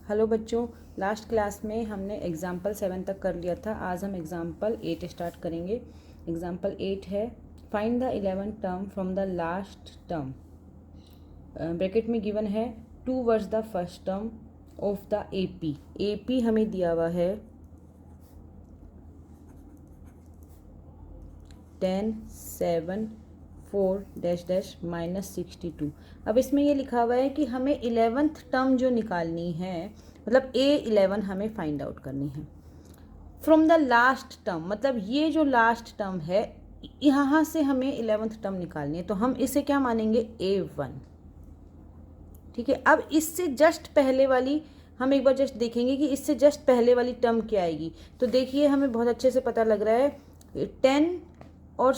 Hello बच्चों, last class में हमने एग्जाम्पल 7 तक कर लिया था। आज हम एग्जाम्पल 8 स्टार्ट करेंगे। एग्जाम्पल 8 है, find the 11th term from the last term. Bracket में गिवन है 2 words the first term of the AP. AP हमें दिया हुआ है 10, 7, 4 डैश डैश -62। अब इसमें ये लिखा हुआ है कि हमें 11th टर्म जो निकालनी है, मतलब A11 हमें फाइंड आउट करनी है फ्रॉम द लास्ट टर्म। मतलब ये जो लास्ट टर्म है यहाँ से हमें 11th टर्म निकालनी है, तो हम इसे क्या मानेंगे A1। ठीक है, अब इससे जस्ट पहले वाली हम एक बार जस्ट देखेंगे कि इससे जस्ट पहले वाली टर्म क्या आएगी। तो देखिए हमें बहुत अच्छे से पता लग रहा है 10 और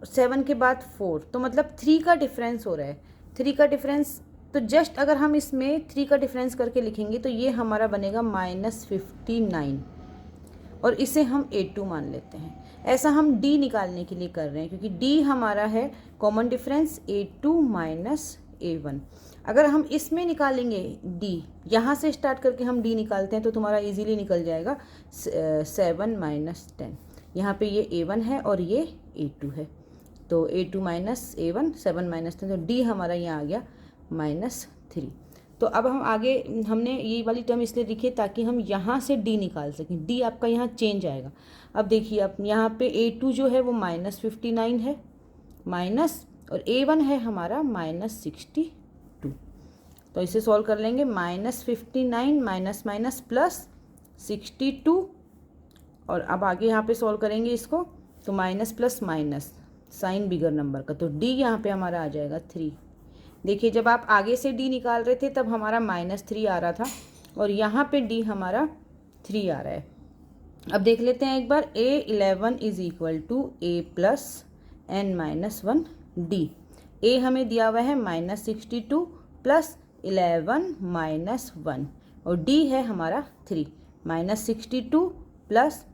7 के बाद 4, तो मतलब 3 का डिफरेंस हो रहा है। 3 का डिफरेंस, तो जस्ट अगर हम इसमें 3 का डिफरेंस करके लिखेंगे तो ये हमारा बनेगा -59 और इसे हम A2 मान लेते हैं। ऐसा हम D निकालने के लिए कर रहे हैं क्योंकि D हमारा है कॉमन डिफरेंस A2 -A1। अगर हम इसमें निकालेंगे D, यहाँ से स्टार्ट करके हम D निकालते हैं तो तुम्हारा इजीली निकल जाएगा 7 - 10। यहाँ पे ये A1 है और ये A2 है, तो A2 -A1 7 - 10, तो D हमारा यहाँ आ गया -3। तो अब हम आगे, हमने ये वाली टर्म इसलिए लिखी ताकि हम यहाँ से D निकाल सकें। D आपका यहाँ चेंज आएगा। अब देखिए आप यहाँ पे A2 जो है वो -59 है माइनस, और A1 है हमारा -62। तो इसे सॉल्व कर लेंगे, -59 माइनस माइनस प्लस 62, और अब आगे यहाँ पे सॉल्व करेंगे इसको तो minus plus minus sign bigger number का, तो D यहाँ पे हमारा आ जाएगा 3। देखिए जब आप आगे से D निकाल रहे थे तब हमारा -3 आ रहा था और यहाँ पे D हमारा 3 आ रहा है। अब देख लेते हैं एक बार, A11 is equal to A plus n-1 D। A हमें दिया हुआ है -62 प्लस 11 -1 और D है हमारा 3। -62 प्लस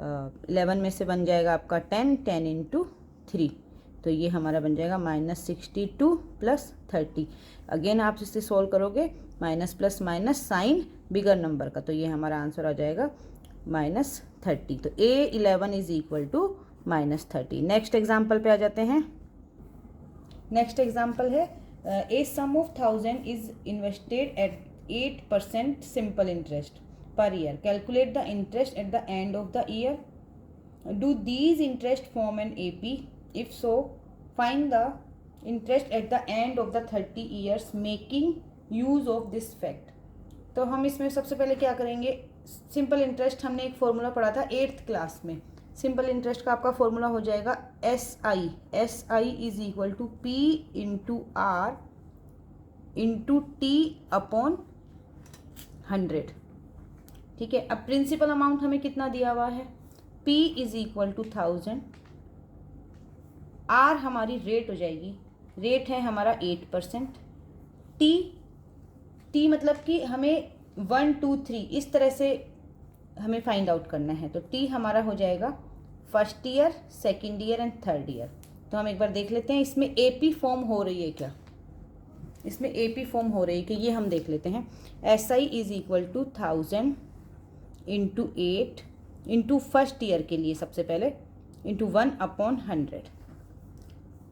11 में से बन जाएगा आपका 10, 10 इंटू 3, तो ये हमारा बन जाएगा -62 प्लस 30। अगेन आप इसे सोल्व करोगे minus plus minus sign bigger number का, तो ये हमारा आंसर आ जाएगा -30। तो A11 is equal to -30। Next example पे आ जाते हैं। नेक्स्ट एग्जाम्पल है a sum of 1000 is invested at 8% simple interest per year. Calculate the interest at the end of the year. Do these interest form an AP? If so, find the interest at the end of the 30 years making use of this fact. तो हम इसमें सबसे पहले क्या करेंगे, simple interest हमने एक formula पढ़ा था 8th क्लास में। सिंपल इंटरेस्ट का आपका फॉर्मूला हो जाएगा SI is equal to P into R into T upon 100। ठीक है, अब प्रिंसिपल अमाउंट हमें कितना दिया हुआ है, P is equal to 1000, R हमारी रेट हो जाएगी, रेट है हमारा 8%, T मतलब कि हमें 1 2 3 इस तरह से हमें फाइंड आउट करना है, तो T हमारा हो जाएगा first year, second year and third year. तो हम एक बार देख लेते हैं इसमें AP फॉर्म हो रही है क्या, इसमें AP फॉर्म हो रही है कि ये हम देख लेते हैं। SI is equal to 1000 into 8 into first year के लिए सबसे पहले इंटू 1/100।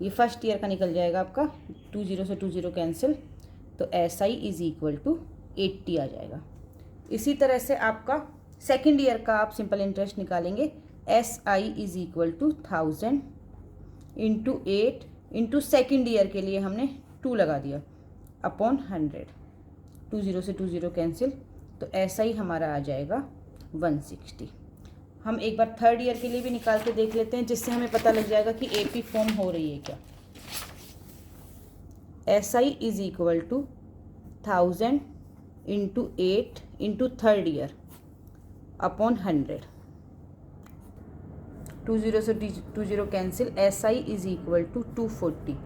ये फर्स्ट ईयर का निकल जाएगा आपका, 20 से 20 कैंसिल, तो SI इज इक्वल टू 80 आ जाएगा। इसी तरह से आपका सेकेंड ईयर का आप सिंपल इंटरेस्ट निकालेंगे, SI is equal to 1000 into 8 into second year के लिए हमने 2 लगा दिया अपॉन 100, 20 से 20 कैंसिल, तो SI हमारा आ जाएगा 160। हम एक बार थर्ड ईयर के लिए भी निकाल के देख लेते हैं जिससे हमें पता लग जाएगा कि AP फॉर्म हो रही है क्या। SI is equal to 1000 into 8 into third year upon 100, 20 से 20 cancel, SI is equal to 240।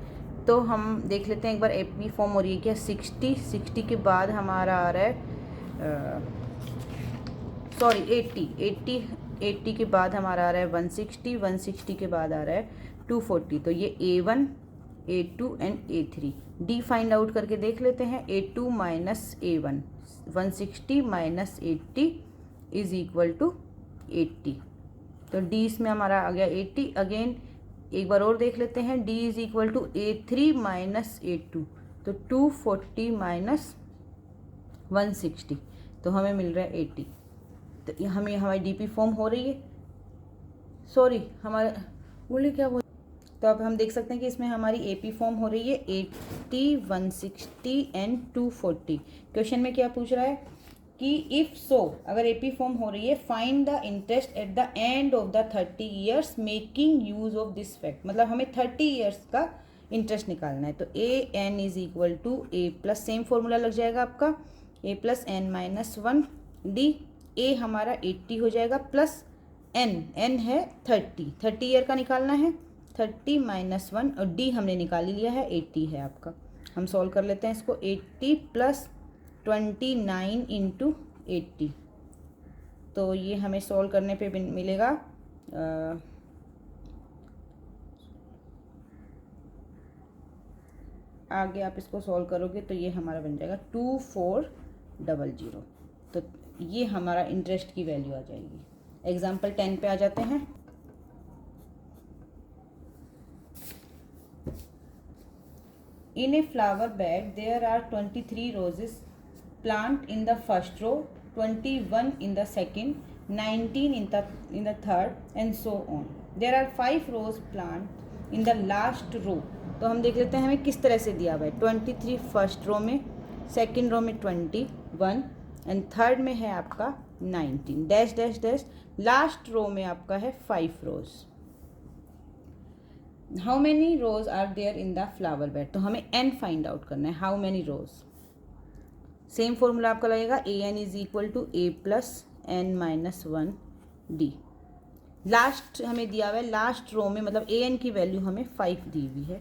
तो हम देख लेते हैं एक बार AP फॉर्म हो रही है क्या। 60 के बाद हमारा आ रहा है 80 के बाद हमारा आ रहा है 160 के बाद आ रहा है 240, तो ये A1 A2 and A3। D find out करके देख लेते हैं। A2 minus A1, 160 minus 80 is equal to 80। तो D इसमें हमारा आ गया 80। अगेन एक बार और देख लेते हैं। D is equal to A3 minus A2, तो 240 माइनस 160, तो हमें मिल रहा है 80। तो हमें हमारी DP फॉर्म हो रही है। सॉरी, हमारा बोले क्या बोल, तो अब हम देख सकते हैं कि इसमें हमारी AP फॉर्म हो रही है 80, 160 एंड 240। क्वेश्चन में क्या पूछ रहा है कि इफ़ सो, अगर AP फॉर्म हो रही है, find the interest at the end of the 30 years making use of this fact. मतलब हमें 30 ईयर्स का इंटरेस्ट निकालना है। तो AN is equal to A plus, same formula लग जाएगा आपका, A plus N minus 1 D। A हमारा 80 हो जाएगा प्लस N है 30 ईयर का निकालना है, 30 माइनस 1, और D हमने निकाल लिया है 80 है आपका। हम सॉल्व कर लेते हैं इसको। 80 प्लस 29 इंटू 80, तो ये हमें सॉल्व करने पे मिलेगा आगे आप इसको सॉल्व करोगे तो ये हमारा बन जाएगा 2400। तो ये हमारा इंटरेस्ट की वैल्यू आ जाएगी। एग्जाम्पल 10 पे आ जाते हैं। In a flower bed there are 23 roses plant in the first row, 21 in the second, 19 in the third and so on. There are 5 rose plant in the last row. तो हम देख लेते हैं हमें किस तरह से दिया हुआ है। 23 फर्स्ट रो में, सेकंड रो में 21 एंड थर्ड में है आपका 19 dash dash dash, last row में आपका है 5 rose. How many rose are there in the flower bed, तो हमें N फाइंड आउट करना है। How many rose, same formula आपका लगेगा, AN is equal to A plus N minus 1 D। Last हमें दिया हुआ है, लास्ट रो में मतलब AN की वैल्यू हमें 5 दी हुई है,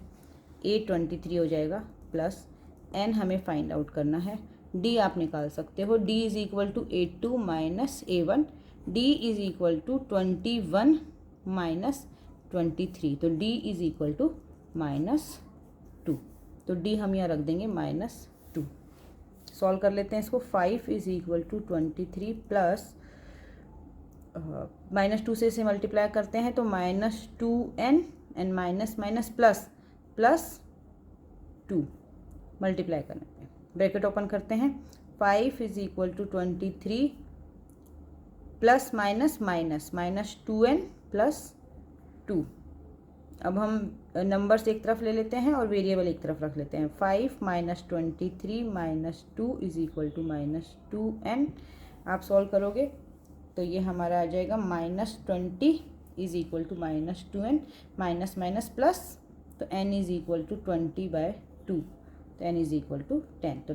A 23 हो जाएगा प्लस N हमें फाइंड आउट करना है, D आप निकाल सकते हो। D is equal to A2 minus A1, D is equal to 21 minus 23, तो D इज इक्वल टू -2। तो D हम यहाँ रख देंगे -2। सॉल्व कर लेते हैं इसको। 5 इज इक्वल टू 23 प्लस -2 से इसे मल्टीप्लाई करते हैं तो -2N and minus minus plus plus 2 multiply करने पे ब्रैकेट ओपन करते हैं। 5 is equal to 23 plus minus minus -2N plus 2। अब हम नंबर्स एक तरफ ले लेते हैं और वेरिएबल एक तरफ रख लेते हैं। 5 minus 23 minus 2 is equal to -2N। आप सॉल्व करोगे तो ये हमारा आ जाएगा -20 is equal to -2N, minus minus plus, तो N इज इक्वल टू 20/2, तो N इज इक्वल टू 10। तो